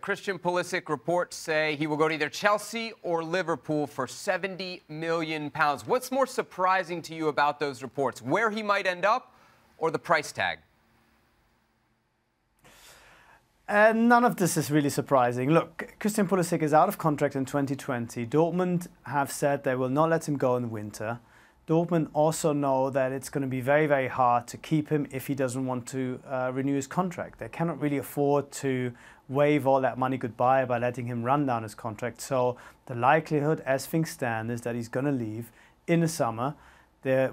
Christian Pulisic, reports say he will go to either Chelsea or Liverpool for £70 million. What's more surprising to you about those reports? Where he might end up or the price tag? None of this is really surprising. Look, Christian Pulisic is out of contract in 2020. Dortmund have said they will not let him go in the winter. Dortmund also know that it's going to be very, very hard to keep him if he doesn't want to renew his contract. They cannot really afford to wave all that money goodbye by letting him run down his contract. So the likelihood, as things stand, is that he's going to leave in the summer.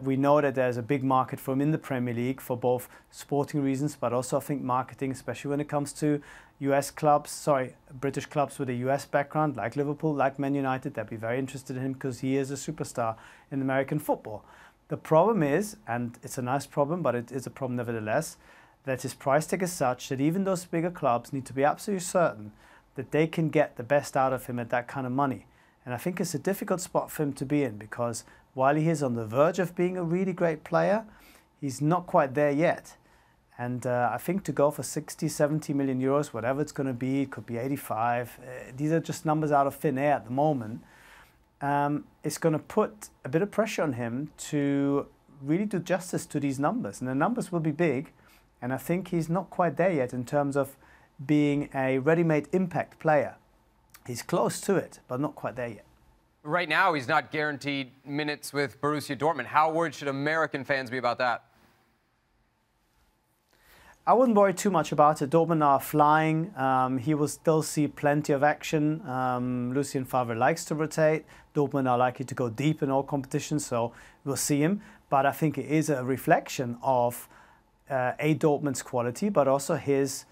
We know that there's a big market for him in the Premier League for both sporting reasons, but also I think marketing, especially when it comes to British clubs with a US background, like Liverpool, like Man United. They'd be very interested in him because he is a superstar in American football. The problem is, and it's a nice problem, but it is a problem nevertheless, that his price tag is such that even those bigger clubs need to be absolutely certain that they can get the best out of him at that kind of money. And I think it's a difficult spot for him to be in because while he is on the verge of being a really great player, he's not quite there yet. And I think to go for 60, 70 million euros, whatever it's going to be, it could be 85. These are just numbers out of thin air at the moment. It's going to put a bit of pressure on him to really do justice to these numbers. And the numbers will be big. And I think he's not quite there yet in terms of being a ready-made impact player. He's close to it, but not quite there yet. Right now, he's not guaranteed minutes with Borussia Dortmund. How worried should American fans be about that? I wouldn't worry too much about it. Dortmund are flying. He will still see plenty of action. Lucien Favre likes to rotate. Dortmund are likely to go deep in all competitions, so we'll see him. But I think it is a reflection of Dortmund's quality, but also his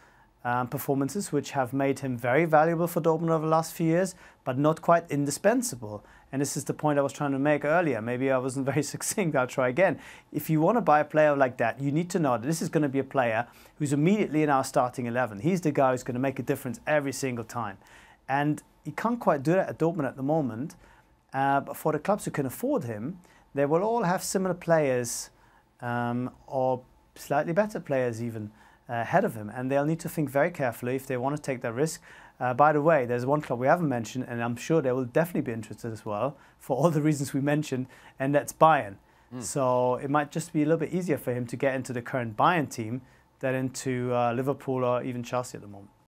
performances, which have made him very valuable for Dortmund over the last few years, but not quite indispensable. And this is the point I was trying to make earlier. Maybe I wasn't very succinct. I'll try again. If you want to buy a player like that, you need to know that this is going to be a player who's immediately in our starting 11. He's the guy who's going to make a difference every single time. And he can't quite do that at Dortmund at the moment. But for the clubs who can afford him, they will all have similar players or slightly better players even ahead of him, and they'll need to think very carefully if they want to take that risk. By the way, there's one club we haven't mentioned, and I'm sure they will definitely be interested as well, for all the reasons we mentioned, and that's Bayern. So it might just be a little bit easier for him to get into the current Bayern team than into Liverpool or even Chelsea at the moment.